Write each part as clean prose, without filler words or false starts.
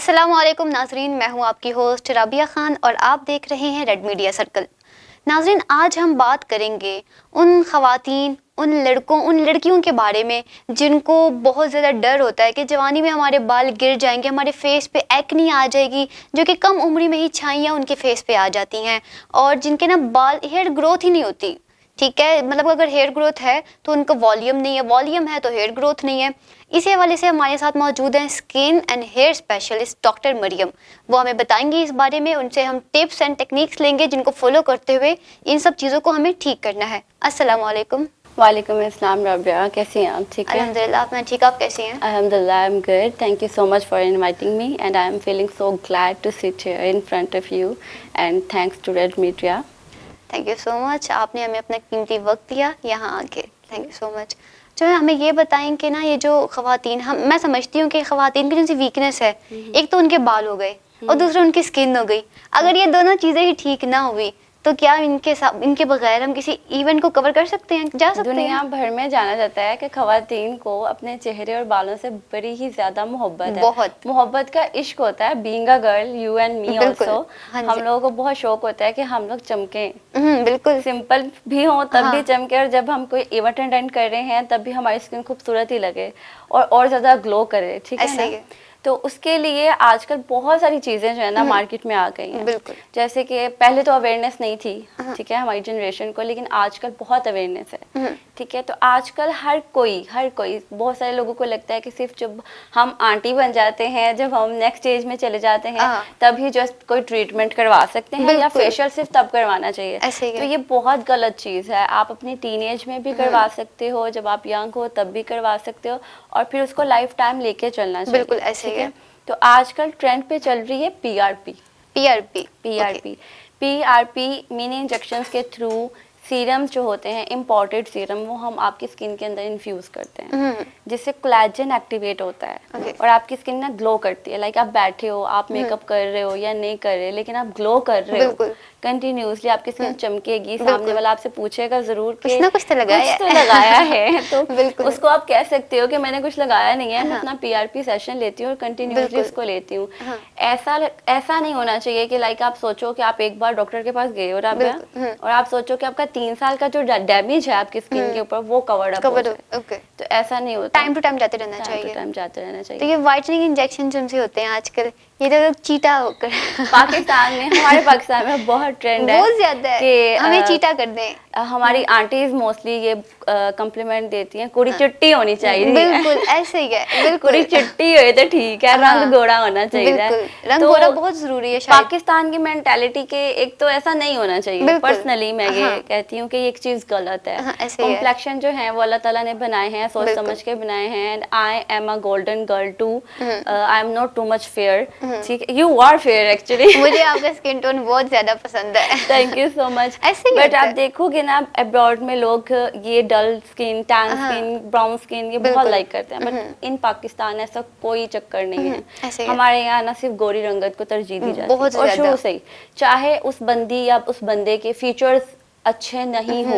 अस्सलामुअलैकुम नाजरीन, मैं हूं आपकी होस्ट राबिया खान और आप देख रहे हैं रेड मीडिया सर्कल। नाजरीन, आज हम बात करेंगे उन खवातीन, उन लड़कों, उन लड़कियों के बारे में जिनको बहुत ज़्यादा डर होता है कि जवानी में हमारे बाल गिर जाएंगे, हमारे फेस पे एक्नी आ जाएगी, जो कि कम उम्र में ही छाइयाँ उनके फेस पे आ जाती हैं और जिनके ना बाल, हेयर ग्रोथ ही नहीं होती। ठीक है, मतलब अगर हेयर ग्रोथ है तो उनका वॉल्यूम नहीं है, वॉल्यूम है तो हेयर ग्रोथ नहीं है। इसी हवाले से हमारे साथ मौजूद हैं skin and hair specialist doctor Maryam. वो हमें बताएंगी इस बारे में, उनसे हम टिप्स एंड टेक्निक्स लेंगे जिनको फॉलो करते हुए इन सब चीज़ों को हमें ठीक करना है। अस्सलाम वालेकुम। वालेकुम अस्सलाम रबिया, कैसी हैं आप? ठीक है, अल्हम्दुलिल्लाह मैं ठीक, आप कैसी हैं? अल्हम्दुलिल्लाह I am good, thank you so much for inviting me and I am feeling so glad to sit here in front of you and thanks to Red Media. Thank you so much, आपने हमें अपना कीमती वक्त दिया यहाँ आके, thank you so much. जो है हमें ये बताएं कि ना ये जो खवातीन, मैं समझती हूँ कि खवातीन की जो सी वीकनेस है, एक तो उनके बाल हो गए और दूसरा उनकी स्किन हो गई। अगर ये दोनों चीज़ें ही ठीक ना हुई तो क्या इनके बगैर हम किसी इवेंट को कवर कर सकते हैं, जा सकते हैं? दुनिया भर में जाना जाता है कि खवातीन को अपने चेहरे और बालों से बड़ी ही ज्यादा मोहब्बत है। बहुत मोहब्बत का इश्क होता है। Being a girl, you and me also, हाँ हम लोगों को बहुत शौक होता है कि हम लोग चमके, बिल्कुल सिंपल भी हो तब भी हाँ। चमके, और जब हम कोई इवेंट अटेंड कर रहे हैं तब भी हमारी स्किन खूबसूरत ही लगे और ज्यादा ग्लो करे। ठीक है ना? तो उसके लिए आजकल बहुत सारी चीज़ें जो है ना मार्केट में आ गई हैं। बिल्कुल। जैसे कि पहले तो अवेयरनेस नहीं थी, ठीक है, हमारी जनरेशन को, लेकिन आजकल बहुत अवेयरनेस है। ठीक है, तो आजकल हर कोई बहुत सारे लोगों को लगता है कि सिर्फ जब हम आंटी बन जाते हैं, जब हम नेक्स्ट स्टेज में चले जाते हैं, तभी जस्ट कोई ट्रीटमेंट करवा सकते हैं या फेशियल सिर्फ तब करवाना चाहिए। तो ये बहुत गलत चीज़ है। आप अपनी टीनेज में भी करवा सकते हो, जब आप यंग हो तब भी करवा सकते हो, और फिर उसको लाइफ टाइम लेके चलना चाहिए। बिल्कुल ऐसे ही है। तो आजकल ट्रेंड पे चल रही है पीआरपी मिनी इंजेक्शंस के थ्रू सीरम जो होते हैं, इम्पोर्टेड सीरम, वो हम आपकी स्किन के अंदर इन्फ्यूज करते हैं, जिससे कोलेजन एक्टिवेट होता है और आपकी स्किन ना ग्लो करती है। लाइक आप बैठे हो, आप मेकअप कर रहे हो या नहीं कर रहे, लेकिन आप ग्लो कर रहे हो कंटिन्यूसली, आपकी स्किन चमकेगी, सामने वाला आपसे पूछेगा जरूर कि कुछ तो लगाया है तो उसको आप कह सकते हो कि मैंने कुछ लगाया नहीं है, मैं अपना पीआरपी सेशन लेती हूँ और कंटिन्यूसली उसको लेती हूँ। ऐसा नहीं होना चाहिए कि लाइक आप सोचो कि आप एक बार डॉक्टर के पास गए हो और आप सोचो कि आपका 3 साल का जो डैमेज है आपकी स्किन के ऊपर वो कवर्ड अप हो जाए। तो ऐसा नहीं होता, टाइम टू टाइम जाते रहना चाहिए। तो ये व्हाइटनिंग इंजेक्शन जिनसे होते हैं आजकल, ये तो चीटा होकर पाकिस्तान में, हमारे पाकिस्तान में बहुत ट्रेंड है, बहुत ज्यादा है कि हमें चीटा कर दें। हमारी आंटीज मोस्टली ये कम्प्लीमेंट देती हैं, कुड़ी चिट्टी होनी चाहिए। बिल्कुल ऐसे ही है, बिल्कुल कुड़ी चिट्टी हो तो ठीक है, रंग गोरा होना चाहिए। रंग गोरा बहुत जरूरी है शायद। पाकिस्तान की मेंटालिटी के एक तो ऐसा नहीं होना चाहिए। पर्सनली मैं ये कहती हूँ कि ये एक चीज गलत है। कॉम्प्लेक्शन जो है वो अल्लाह ताला ने बनाए हैं, सोच समझ के बनाए हैं। And I am a golden girl too, I am not too much fair. ठीक है, यू आर फेयर एक्चुअली। मुझे आपका स्किन टोन बहुत ज्यादा पसंद है। Thank you so much. But आप देखोगे ना अब्रॉड में लोग ये dull skin, tan skin, brown skin ये बहुत लाइक करते हैं, बट इन पाकिस्तान ऐसा कोई चक्कर नहीं है। हमारे यहाँ ना सिर्फ गोरी रंगत को तरजीह दी जाती है और शुरू से ही, चाहे उस बंदी या उस बंदे के फीचर्स अच्छे नहीं हो,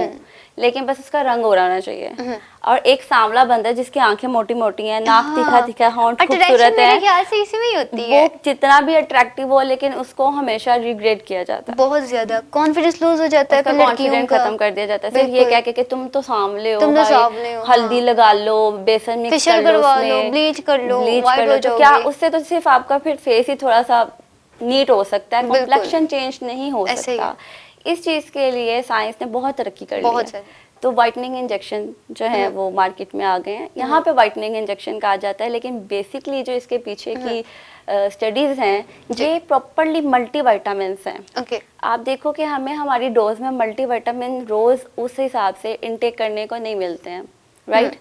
लेकिन बस उसका रंग हो रहना चाहिए। और एक सांवला बंदा जिसकी आंखें मोटी मोटी हैं, नाक तीखा तीखा, होंठ खूबसूरत है, मेरे ख्याल से इसी में ही होती है। वो जितना भी अट्रैक्टिव हो, लेकिन उसको हमेशा रिग्रेट किया जाता है, बहुत ज्यादा कॉन्फिडेंस लूज हो जाता है, कॉन्फिडेंस खत्म कर दिया जाता है सिर्फ ये कह के कि तुम तो सांवले हो, हल्दी लगा लो, बेसन मिक्स कर लो, उसमें ब्लीच कर लो, तो क्या उससे तो सिर्फ आपका फिर फेस ही थोड़ा सा नीट हो सकता है, कॉम्प्लेक्शन चेंज नहीं हो सकता। इस चीज के लिए साइंस ने बहुत तरक्की कर ली है। तो व्हाइटनिंग इंजेक्शन जो है वो मार्केट में आ गए हैं। यहाँ पे व्हाइटनिंग इंजेक्शन कहा जाता है, लेकिन बेसिकली जो इसके पीछे की स्टडीज हैं ये प्रॉपरली मल्टीविटामिन्स हैं। आप देखो कि हमें हमारी डोज में मल्टीविटामिन रोज उस हिसाब से इनटेक करने को नहीं मिलते हैं, राइट?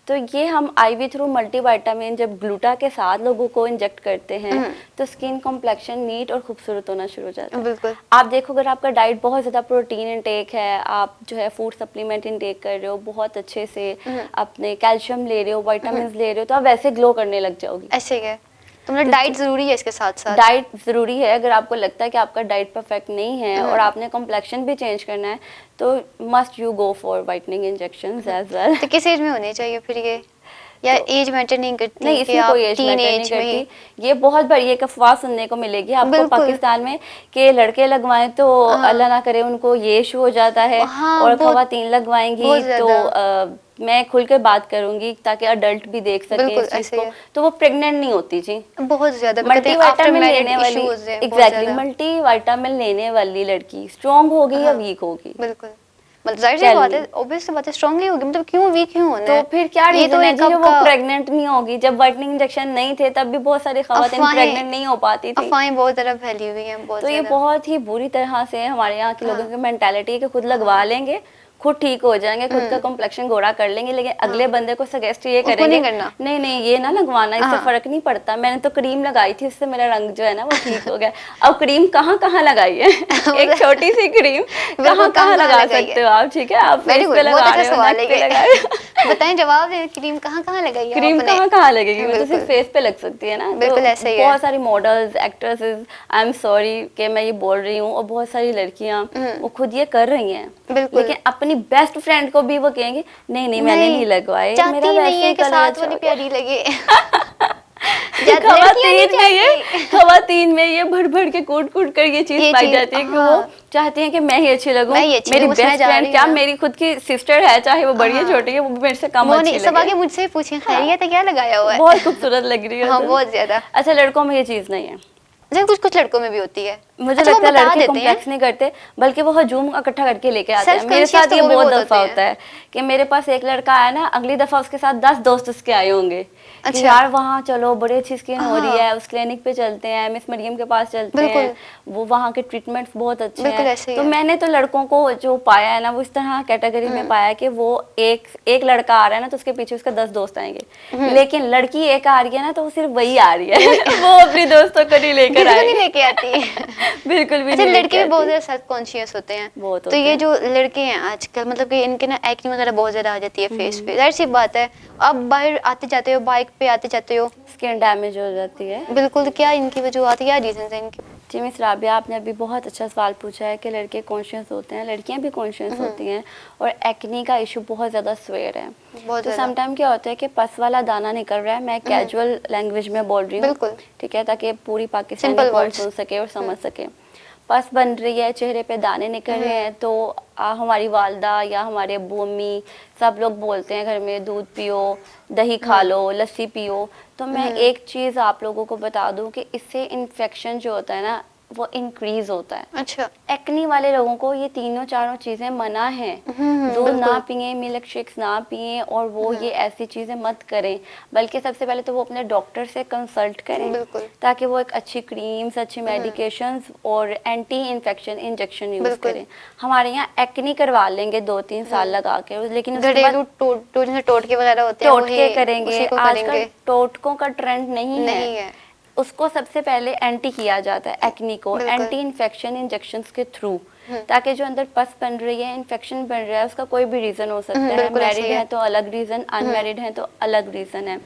तो ये हम आईवी थ्रू मल्टीविटामिन जब ग्लूटा के साथ लोगों को इंजेक्ट करते हैं तो स्किन कॉम्प्लेक्शन नीट और खूबसूरत होना शुरू हो जाता है। आप देखो अगर आपका डाइट बहुत ज़्यादा प्रोटीन इंटेक है, आप जो है फूड सप्लीमेंट इंटेक कर रहे हो बहुत अच्छे से, अपने कैल्शियम ले रहे हो, विटामिन ले रहे हो, तो आप वैसे ग्लो करने लग जाओगी। ऐसे है तो मतलब डाइट जरूरी है, इसके साथ साथ डाइट जरूरी है। अगर आपको लगता है कि आपका डाइट परफेक्ट नहीं है और आपने कॉम्प्लेक्शन भी चेंज करना है तो must you go for whitening injections as well. तो किस एज में होने चाहिए फिर ये? या एज मैटर नहीं करती? नहीं, इसमें कोई एज मैटर नहीं करती। ये बहुत बड़ी एक अफवाह सुनने को मिलेगी आपको पाकिस्तान में कि लड़के लगवाएं तो अल्लाह ना करे उनको ये इशू हो जाता है, और खवातीन लगवाएंगी तो मैं खुल के बात करूंगी ताकि अडल्ट भी देख सके इस चीज को, तो वो प्रेग्नेंट नहीं होती जी। बहुत ज्यादा मल्टीविटामिन लेने वाली, एग्जैक्टली मल्टीविटामिन लेने वाली लड़की स्ट्रॉन्ग होगी या वीक होगी? बिल्कुल, मतलब जाहिर सी बात है, ऑब्वियस बात है, स्ट्रांग ही होगी, मतलब क्यों वीक क्यों होना है? तो फिर क्या रीजन है जी वो प्रेग्नेंट नहीं होगी? जब वाइटनिंग इंजेक्शन नहीं थे तब भी बहुत सारी खवातीन प्रेग्नेंट नहीं हो पाती थी। अफवाहें बहुत तरह फैली हुई हैं, बहुत। तो ये बहुत ही बुरी तरह से हमारे यहाँ के लोगों की मेंटालिटी है कि खुद लगवा लेंगे, खुद ठीक हो जाएंगे, खुद का कॉम्प्लेक्शन गोरा कर लेंगे, लेकिन अगले बंदे को सजेस्ट ये करेंगे नहीं नहीं ये ना लगवाना, इससे फर्क नहीं पड़ता, मैंने तो क्रीम लगाई थी इससे मेरा रंग जो है ना वो ठीक हो गया। अब क्रीम कहाँ कहाँ लगाई है? एक छोटी सी क्रीम कहाँ कहाँ लगा सकते हो आप? ठीक है, आप फेस पे लगा रहे हो, नेक पे लगा रहे हो, बताएं जवाब दें, क्रीम कहाँ कहाँ लगाई है? क्रीम कहाँ कहाँ लगेगी? वो तो सिर्फ फेस पे लग सकती है ना। बिल्कुल ऐसे ही है। बहुत सारी models, actresses, I am sorry कि मैं ये बोल रही हूँ, और बहुत सारी लड़कियां वो खुद ये कर रही हैं, लेकिन अपनी बेस्ट फ्रेंड को भी वो कहेंगे नहीं नहीं मैंने नहीं लगवाए, मेरा वैसे ही कलर वाली प्यारी लगे। खवातीन में ये भर भर के कूट कूट कर ये चीज पाई जाती है कि वो चाहती हैं कि मैं ही अच्छी लगूं, मेरी बेस्ट फ्रेंड क्या मेरी खुद की सिस्टर है, चाहे वो बड़ी है छोटी है, वो मेरे से कम अच्छी लगे। सब आगे मुझसे पूछें खैरियत है, क्या लगाया हुआ है? बहुत खूबसूरत लग रही है। हाँ, बहुत ज्यादा। अच्छा, लड़कों में ये चीज नहीं है? कुछ कुछ लड़कों में भी होती है। मुझे लगता है लड़के कॉम्प्लेक्स नहीं करते, बल्कि वो हजूम इकट्ठा करके लेके आते हैं। मेरे साथ ये बहुत दफा होता है कि मेरे पास एक लड़का आया ना, अगली दफा उसके साथ 10 दोस्त उसके आए होंगे। अच्छा, यार वहाँ चलो बड़ी अच्छी स्किन हो रही है, उस क्लिनिक पे चलते हैं, मिस मरियम के पास चलते हैं, वो वहाँ के ट्रीटमेंट्स बहुत अच्छे हैं। तो मैंने तो लड़कों को जो पाया है ना वो इस तरह कैटेगरी में पाया कि वो एक लड़का आ रहा है ना तो उसके पीछे उसके 10 दोस्त आएंगे, लेकिन लड़की एक आ रही है ना तो वो सिर्फ वही आ रही है। वो अपनी दोस्तों को नहीं लेकर आती है। बिल्कुल भी नहीं। लड़के भी बहुत ज्यादा सेल्फ कॉन्शियस होते हैं, तो ये जो लड़के हैं आजकल, मतलब कि इनके ना एक्ने वगैरह बहुत ज्यादा आ जाती है फेस पे, जाहिर सी बात है। अब बाहर आते जाते हो, बाइक पे आते जाते हो, स्किन डैमेज हो जाती है। बिल्कुल, तो क्या इनकी वजूहत, क्या रीजन है इनके? जी मिस राबिया, आपने अभी बहुत अच्छा सवाल पूछा है कि लड़के कॉन्शियस होते हैं, लड़कियां भी कॉन्शियस होती हैं, और एक्ने का इशू बहुत ज़्यादा स्वेयर है। तो समटाइम क्या होता है कि पस वाला दाना निकल रहा है, मैं कैजुअल लैंग्वेज में बोल रही हूँ, ठीक है, ताकि पूरी पाकिस्तानी कौन सुन सके और समझ सके। पस बन रही है, चेहरे पे दाने निकल रहे हैं, तो हमारी वालदा या हमारे अब्बू अम्मी सब लोग बोलते हैं घर में दूध पियो, दही खा लो, लस्सी पियो। तो मैं एक चीज़ आप लोगों को बता दूं कि इससे इन्फेक्शन जो होता है ना वो इंक्रीज होता है। अच्छा, एक्नी वाले लोगों को ये तीनों चारों चीजें मना है, दूध ना पिए, मिल्क शेक्स ना पिए, और वो ये ऐसी चीजें मत करें, बल्कि सबसे पहले तो वो अपने डॉक्टर से कंसल्ट करें, ताकि वो एक अच्छी क्रीम्स, अच्छी मेडिकेशंस और एंटी इन्फेक्शन इंजेक्शन यूज करें। हमारे यहाँ एक्नी करवा लेंगे 2-3 साल लगा के, लेकिन टोटके वगैरह होते हैं, टोटके करेंगे। आजकल टोटकों का ट्रेंड नहीं है। उसको सबसे पहले एंटी किया जाता है एक्नी को, एंटी इन्फेक्शन इंजेक्शंस के थ्रू, ताकि जो अंदर पस बन रही है, इन्फेक्शन बन रहा है, उसका कोई भी रीजन हो सकता है। मैरिड है तो अलग रीजन, अनमैरिड है तो अलग रीजन है।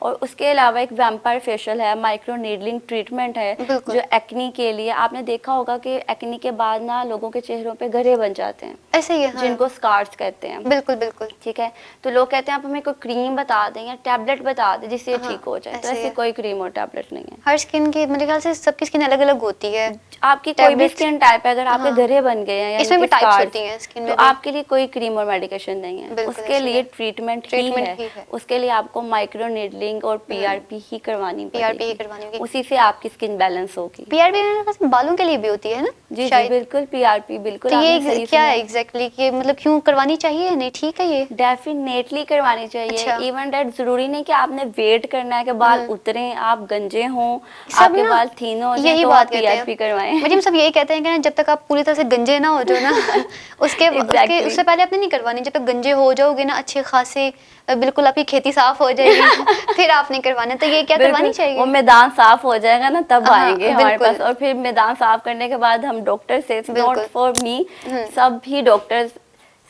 और उसके अलावा एक वैम्पायर फेशियल है, माइक्रो नीडलिंग ट्रीटमेंट है जो एक्नी के लिए। आपने देखा होगा कि एक्नी के बाद ना लोगों के चेहरों पे गरे बन जाते हैं, ऐसे ही, जिनको स्कार्स कहते हैं। बिल्कुल बिल्कुल, ठीक है, तो लोग कहते हैं आप हमें कोई क्रीम बता दें या टैबलेट बता दें जिससे ठीक हो जाए, तो ऐसी कोई क्रीम और टैबलेट नहीं है। हर स्किन की, मेरे ख्याल से सबकी स्किन अलग अलग होती है। आपकी कोई भी स्किन टाइप है, अगर आपके गरे बन गए हैं या इसमें भी टाइप्स होती हैं स्किन में, तो आपके लिए कोई क्रीम और मेडिकेशन नहीं है, उसके लिए ट्रीटमेंट ही है। उसके लिए आपको माइक्रो नीडलिंग और पीआरपी ही करवानी पड़ेगी, उसी से आपकी स्किन बैलेंस होगी। पीआरपी बालों के लिए भी होती है ना? जी बिल्कुल, पीआरपी बिल्कुल। तो ये क्या है एग्जैक्टली, कि मतलब क्यों करवानी चाहिए? नहीं ठीक है, ये डेफिनेटली करवानी चाहिए। इवन दैट जरूरी नहीं कि आपने वेट करना है कि बाल उतरे, आप गंजे हों, आपके बाल थीन हो जाए तो आप पीआरपी करवाएं। मतलब सब यही कहते हैं कि जब तक आप पूरी तरह से गंजे ना हो जाओ ना उससे पहले आपने नहीं करवानी। जब तक गंजे हो जाओगे ना अच्छे खासे, बिल्कुल आपकी खेती साफ हो जाएगी फिर आपने करवाना। तो ये क्या करवानी चाहिए? वो मैदान साफ हो जाएगा ना तब आएंगे हमारे पास, और फिर मैदान साफ करने के बाद हम डॉक्टर से, नॉट फॉर मी, सभी डॉक्टर्स,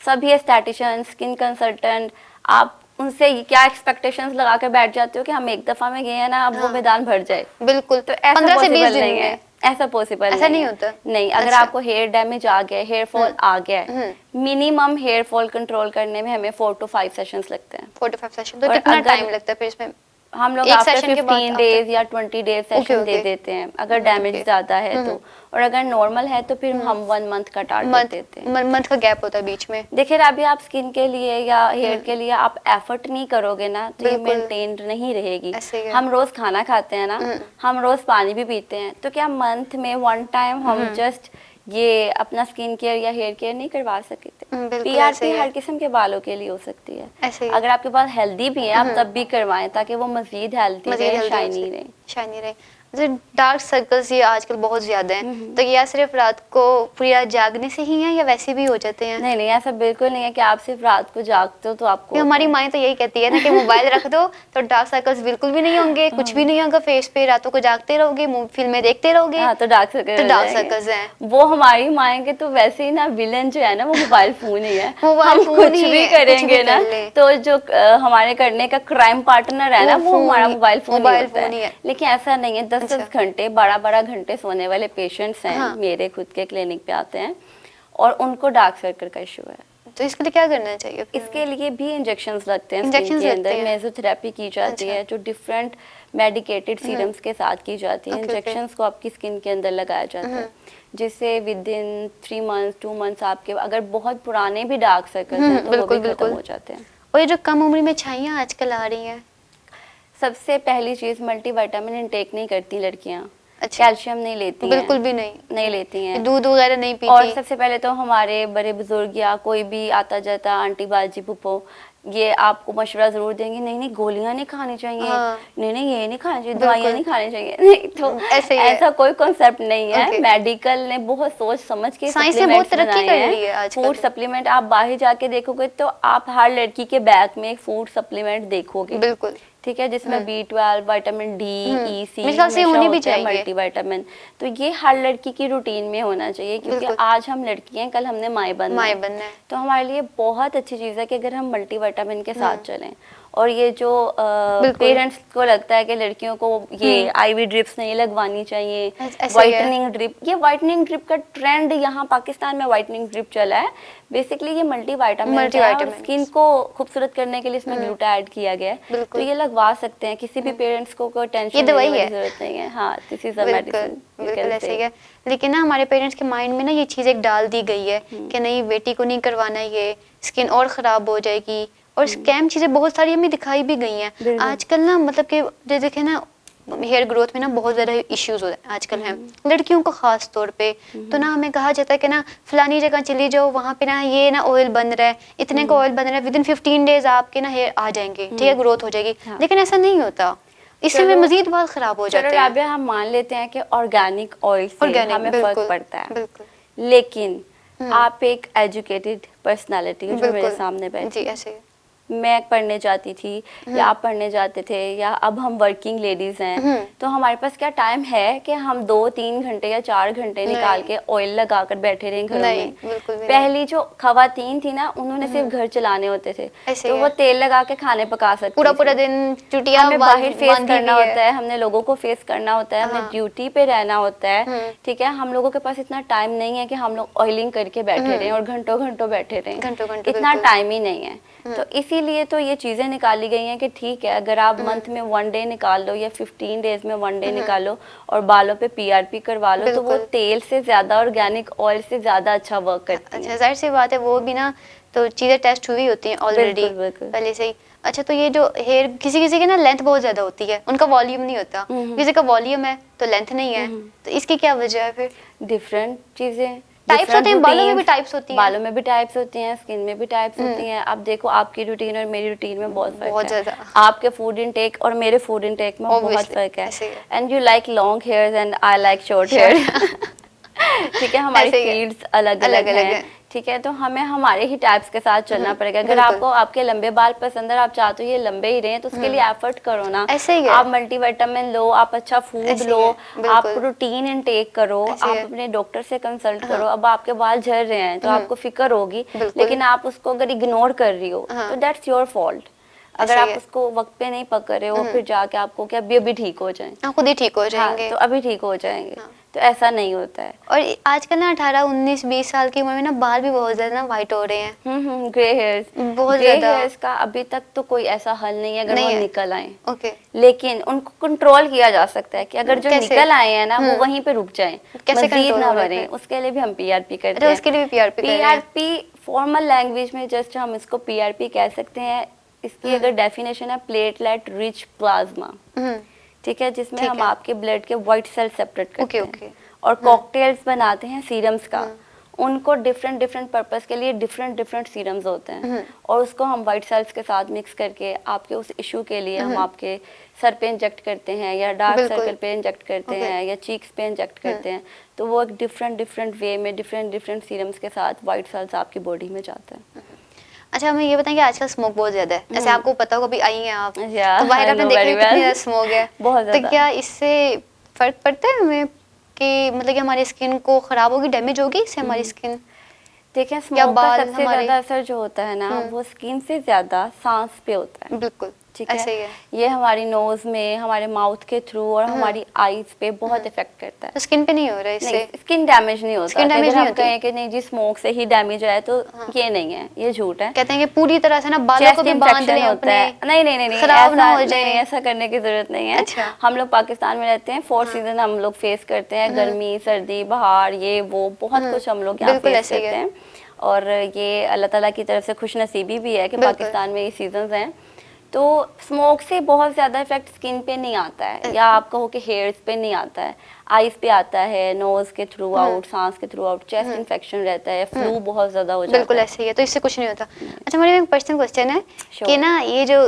सभी एस्थेटिशियन, स्किन कंसल्टेंट, आप उनसे क्या एक्सपेक्टेशंस लगा के बैठ जाते हो कि हम एक दफा में गए हैं ना अब वो मैदान भर जाए। बिल्कुल, तो 15 से 20 दिन में ऐसा पॉसिबल ऐसा नहीं होता नहीं। अगर आपको हेयर डैमेज आ गया, हेयर फॉल आ गया है, मिनिमम हेयर फॉल कंट्रोल करने में हमें 4 to 5 सेशंस लगते हैं। 4 to 5 सेशन। तो कितना टाइम लगता है फिर इसमें? हम लोग आफ्टर 15 डेज या 20 डेज सेशन दे देते हैं अगर डैमेज ज्यादा है तो, और अगर नॉर्मल है तो फिर हम 1 मंथ का टारगेट देते हैं। मंथ का गैप होता है बीच में। देखिए अभी आप स्किन के लिए या हेयर के लिए आप एफर्ट नहीं करोगे ना तो ये मेंटेन नहीं रहेगी। हम रोज खाना खाते हैं ना, हम रोज पानी भी पीते हैं, तो क्या मंथ में 1 टाइम हम जस्ट ये अपना स्किन केयर या हेयर केयर नहीं करवा सकते? पीआरपी हर किस्म के बालों के लिए हो सकती है। अगर आपके पास हेल्दी भी है आप तब भी करवाएं ताकि वो मजीद हेल्दी रहे, शाइनी रहे। डार्क सर्कल्स ये आजकल बहुत ज्यादा हैं, तो ये सिर्फ रात को पूरी रात जागने से ही है या वैसे भी हो जाते हैं? नहीं नहीं, ऐसा बिल्कुल नहीं है कि आप सिर्फ रात को जागते हो तो आपको। हमारी माँ तो यही कहती है ना कि मोबाइल रख दो तो डार्क सर्कल्स बिल्कुल भी नहीं होंगे, कुछ भी नहीं होगा फेस पे, रातों को जागते रहोगे, फिल्में देखते रहोगे। हाँ, तो डार्क सर्कल्स हैं। वो हमारी माँ के तो वैसे ही ना विलन जो है ना वो मोबाइल फोन ही है। हम कुछ भी करेंगे ना तो जो हमारे करने का क्राइम पार्टनर है ना वो हमारा मोबाइल फोन ही है। लेकिन ऐसा नहीं है। 10 घंटे 12 घंटे सोने वाले पेशेंट्स हैं, मेरे खुद के क्लिनिक पे आते हैं और उनको डार्क सर्कल का इशू है। तो इसके लिए क्या करना चाहिए? इसके लिए भी इंजेक्शंस लगते हैं स्किन के अंदर, मेसोथेरेपी की जाती है जो डिफरेंट मेडिकेटेड सीरम्स के साथ की जाती है। इंजेक्शंस को आपकी स्किन के अंदर लगाया जाता है जिससे विद इन 3 months 2 months आपके अगर बहुत पुराने भी डार्क सर्कल्स हैं तो वो भी खत्म हो जाते हैं। और ये जो कम उम्र में छाइयाँ आजकल आ रही हैं, सबसे पहली चीज मल्टीविटामिन इंटेक नहीं करती लड़कियां। कैल्शियम नहीं लेती हैं, बिल्कुल भी नहीं लेती हैं, दूध वगैरह नहीं पीती। और सबसे पहले तो हमारे बड़े बुजुर्ग या कोई भी आता जाता आंटी बाजी फूफो ये आपको मशवरा जरूर देंगे, नहीं नहीं गोलियां नहीं खानी चाहिए, नहीं नहीं ये नहीं खानी चाहिए, दवाइयां नहीं खानी चाहिए। नहीं, तो ऐसा कोई कॉन्सेप्ट नहीं है। मेडिकल ने बहुत सोच समझ के साइंस ने बहुत तरक्की कर ली है आजकल। फूड सप्लीमेंट आप बाहर जाके देखोगे तो आप हर लड़की के बैग में एक फूड सप्लीमेंट देखोगे, बिल्कुल ठीक है, जिसमें B12, विटामिन डी, ई, सी होनी भी चाहिए, मल्टीविटामिन। तो ये हर लड़की की रूटीन में होना चाहिए क्योंकि आज हम लड़की हैं, कल हमने माँ बनना है। तो हमारे लिए बहुत अच्छी चीज़ है कि अगर हम मल्टीविटामिन के साथ चलें। और ये जो पेरेंट्स को लगता है कि लड़कियों को ये आईवी ड्रिप्स नहीं लगवानी चाहिए, वाइटनिंग ड्रिप, ये वाइटनिंग ड्रिप का ट्रेंड यहाँ पाकिस्तान में वाइटनिंग ड्रिप चला है। बेसिकली ये मल्टीविटामिन स्किन को खूबसूरत करने के लिए इसमें ग्लूटा ऐड किया गया है, तो ये लगवा सकते हैं। किसी भी पेरेंट्स को कोई टेंशन लेने की जरूरत नहीं है। हाँ, दिस इज अ मेडिसिन, बिल्कुल ऐसे ही है। लेकिन ना हमारे पेरेंट्स के माइंड में ना ये चीज़ एक डाल दी गई है कि नहीं बेटी को नहीं करवाना, ये स्किन और ख़राब हो जाएगी, और स्कैम चीज़ें बहुत सारी हमें दिखाई भी गई हैं आजकल ना। मतलब कि जो देखे ना हेयर ग्रोथ में ना बहुत ज़्यादा इश्यूज हो आजकल हैं लड़कियों को ख़ास तौर पे। तो ना हमें कहा जाता है कि ना फलानी जगह चली जाओ, वहाँ पे ना ये ना ऑयल बन रहा है, इतने का ऑयल बन रहा है, विद इन 15 डेज आपके ना हेयर आ जाएंगे, ठीक है, ग्रोथ हो जाएगी। लेकिन ऐसा नहीं होता, इससे में मजीद बहुत ख़राब हो जाता है। हम मान लेते हैं कि ऑर्गेनिक ऑयल से हमें फर्क पड़ता है, लेकिन आप एक एजुकेटेड पर्सनैलिटी जो मेरे सामने बैठी, ऐसे मैं पढ़ने जाती थी या आप पढ़ने जाते थे या अब हम वर्किंग लेडीज हैं, तो हमारे पास क्या टाइम है कि हम 2-3 घंटे या 4 घंटे निकाल के ऑयल लगाकर बैठे रहे घरों में? पहली जो खवातीन थी ना उन्होंने सिर्फ घर चलाने होते थे, तो वो तेल लगा के खाने पका सकते, पूरा दिन चुटिया हमें बाहर फेस करना होता है, हमने लोगों को फेस करना होता है, हमें ड्यूटी पे रहना होता है, ठीक है। हम लोगों के पास इतना टाइम नहीं है कि हम लोग ऑयलिंग करके बैठे रहे और घंटों घंटों बैठे रहे, इतना टाइम ही नहीं है। तो इसीलिए तो ये चीजें निकाली गई हैं कि ठीक है अगर आप मंथ में 1 डे निकाल लो या 15 डेज में 1 डे निकालो और बालों पे पीआरपी करवा लो, तो वो तेल से ज्यादा ऑर्गेनिक ऑयल से ज्यादा अच्छा वर्क करती है। अच्छा, जाहिर सी बात है, वो भी ना तो चीजें टेस्ट हुई होती हैं ऑलरेडी पहले से ही। अच्छा, तो ये जो हेयर किसी किसी की ना लेंथ बहुत ज्यादा होती है, उनका वॉल्यूम नहीं होता, किसी का वॉल्यूम है तो लेंथ नहीं है, तो इसकी क्या वजह है? फिर डिफरेंट चीजें टाइप्स होते हैं, बालों में भी टाइप्स होती हैं, बालों में भी टाइप्स होती हैं, स्किन में भी टाइप्स होती हैं। आप देखो आपकी रूटीन और मेरी रूटीन में बहुत फर्क है, आपके फूड इनटेक और मेरे फूड इनटेक में बहुत फर्क है। And you like long hairs and I like short hair, ठीक है, हमारी फील्ड्स अलग अलग हैं, ठीक है। तो हमें हमारे ही टाइप्स के साथ चलना पड़ेगा। अगर आपको आपके लंबे बाल पसंद है, आप चाहते हो ये लंबे ही रहें, तो उसके लिए एफर्ट करो ना। आप मल्टीविटामिन लो, आप अच्छा फूड लो, आप प्रोटीन इनटेक करो, आप अपने डॉक्टर से कंसल्ट करो। अब आपके बाल झड़ रहे हैं तो आपको फिक्र होगी, लेकिन आप उसको अगर इग्नोर कर रही हो तो दैट्स योर फॉल्ट। अगर आप उसको वक्त पे नहीं पकड़ रहे हो, फिर जाके आपको क्या अभी ठीक हो जाए, खुद ही ठीक हो जाएंगे, तो अभी ठीक हो जाएंगे। तो ऐसा नहीं होता है। और आजकल ना 18, 19, 20 साल की उम्र में ना बाल भी बहुत ज्यादा ना वाइट हो रहे हैं। ग्रे हेयर्स, बहुत ग्रे ज्यादा। हेयर्स का अभी तक तो कोई ऐसा हल नहीं है अगर वो निकल आए। ओके। लेकिन उनको कंट्रोल किया जा सकता है कि अगर जो निकल आए हैं ना वो वहीं पे रुक जाएं, मजीद ना बढ़े। उसके लिए भी हम पीआरपी करते हैं। उसके लिए भी पीआरपी कर रहे हैं। पीआरपी फॉर्मल लैंग्वेज में जस्ट हम इसको पीआरपी कह सकते हैं। इसकी अगर डेफिनेशन है प्लेटलेट रिच प्लाज्मा, ठीक है, जिसमें हम आपके ब्लड के व्हाइट सेल सेपरेट करते हैं और कॉकटेल्स बनाते हैं सीरम्स का। उनको डिफरेंट डिफरेंट पर्पस के लिए डिफरेंट डिफरेंट सीरम्स होते हैं और उसको हम व्हाइट सेल्स के साथ मिक्स करके आपके उस इशू के लिए हम आपके सर पे इंजेक्ट करते हैं या डार्क सर्कल पे इंजेक्ट करते हैं या चीक्स पे इंजेक्ट करते हैं। तो वो एक डिफरेंट डिफरेंट वे में डिफरेंट डिफरेंट सीरम्स के साथ व्हाइट सेल्स आपकी बॉडी में जाते हैं। अच्छा, हमें ये बताएं कि आजकल स्मोक बहुत ज्यादा है, जैसे आपको पता होगा, अभी आई हैं आप तो बाहर आपने देखा कितनी ज्यादा स्मोक है। बहुत ज्यादा। तो क्या इससे फर्क पड़ता है हमें कि मतलब कि हमारी स्किन को खराब होगी, डैमेज होगी इससे हमारी स्किन? देखिए, स्मोक का सबसे ज्यादा असर जो होता है ना वो स्किन से ज्यादा सांस पे होता है। बिल्कुल, ठीक है, ये हमारी नोज में, हमारे माउथ के थ्रू और हमारी आईज पे बहुत इफेक्ट करता है। तो स्किन पे नहीं हो रहा है इससे? स्किन डैमेज नहीं होता। स्किन डैमेज नहीं होती। कहें कि नहीं जी स्मोक से ही डैमेज है तो ये नहीं है, ये झूठ है। कहते हैं कि पूरी तरह से ना बालों को भी बांध लें अपने, नहीं नहीं नहीं, खराब ना हो जाए। ऐसा करने की जरूरत नहीं है। अच्छा। हम लोग पाकिस्तान में रहते हैं, 4 सीजन हम लोग फेस करते हैं, गर्मी, सर्दी, बहार, ये वो बहुत कुछ हम लोग यहाँ फेस करते हैं। और ये अल्लाह ताला की तरफ से खुशनसीबी भी है कि पाकिस्तान में ये सीजन्स हैं। तो स्मोक से बहुत ज़्यादा इफेक्ट स्किन पे नहीं आता है, या आप कहो कि हेयर्स पे नहीं आता है, आईज पे आता है, नोज के थ्रू आउट, सांस के थ्रू आउट, चेस्ट इन्फेक्शन रहता है, फ्लू बहुत ज़्यादा हो जाता है। बिल्कुल ऐसे ही है, तो इससे कुछ नहीं होता। अच्छा, मेरा एक पर्सनल क्वेश्चन है कि ना ये जो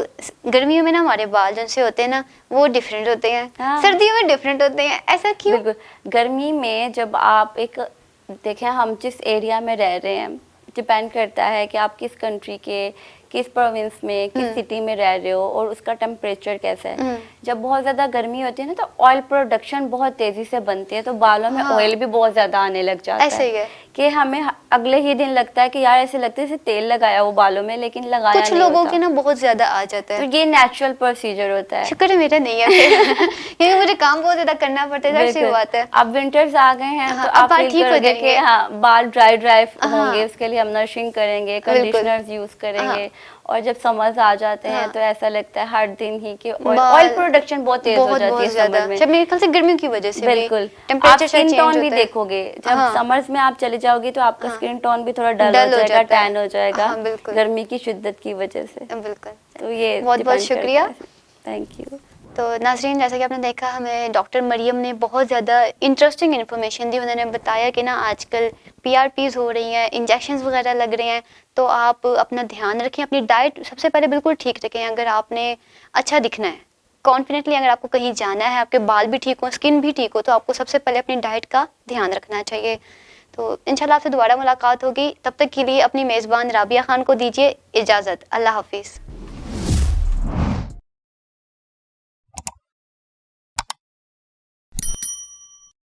गर्मियों में ना हमारे बाल जिनसे होते हैं ना वो डिफरेंट होते हैं, सर्दियों में डिफरेंट होते हैं, ऐसा क्यों? बिल्कुल, गर्मी में जब आप एक देखें, हम जिस एरिया में रह रहे हैं डिपेंड करता है कि आप किस कंट्री के, किस प्रोविंस में, किस सिटी में रह रहे हो और उसका टेम्परेचर कैसा है। जब बहुत ज़्यादा गर्मी होती है ना तो ऑयल प्रोडक्शन बहुत तेज़ी से बनती है, तो बालों में ऑयल भी बहुत ज़्यादा आने लग जाता है। ऐसे ही है कि हमें अगले ही दिन लगता है कि यार ऐसे लगता है जैसे तेल लगाया वो बालों में, लेकिन लगाया कुछ लोगों के ना बहुत ज़्यादा आ जाता है। तो ये नेचुरल प्रोसीजर होता है। शुक्र है मेरा नहीं है क्योंकि मुझे काम बहुत ज़्यादा करना पड़ता है, ऐसी बात है। अब विंटर्स आ गए हैं तो आप ठीक हो जाएंगे। हाँ, बाल ड्राई होंगे, उसके लिए हम नरिशिंग करेंगे, कंडीशनर्स यूज करेंगे। और जब समर्स आ जाते हैं तो ऐसा लगता है हर दिन ही कि ऑयल प्रोडक्शन बहुत तेज हो जाती है समर में। मेरे ख्याल से गर्मियों की वजह से बिल्कुल। टेम्परेचर स्किन टोन भी देखोगे, जब समर्स में आप चले जाओगे तो आपका स्किन टोन भी थोड़ा डल हो जाएगा, टैन हो जाएगा, गर्मी की शिद्दत की वजह से। बिल्कुल। तो ये बहुत बहुत शुक्रिया, थैंक यू। तो नाज़रीन, जैसा कि आपने देखा, हमें डॉक्टर मरियम ने बहुत ज़्यादा इंटरेस्टिंग इन्फॉर्मेशन दी। उन्होंने बताया कि ना आजकल पीआरपीज़ हो रही हैं, इंजेक्शंस वगैरह लग रहे हैं, तो आप अपना ध्यान रखें, अपनी डाइट सबसे पहले बिल्कुल ठीक रखें। अगर आपने अच्छा दिखना है, कॉन्फिडेंटली अगर आपको कहीं जाना है, आपके बाल भी ठीक हो, स्किन भी ठीक हो, तो आपको सबसे पहले अपनी डाइट का ध्यान रखना चाहिए। तो इंशाल्लाह आपसे दोबारा मुलाकात होगी, तब तक के लिए अपनी मेज़बान राबिया खान को दीजिए इजाज़त। अल्लाह हाफिज़।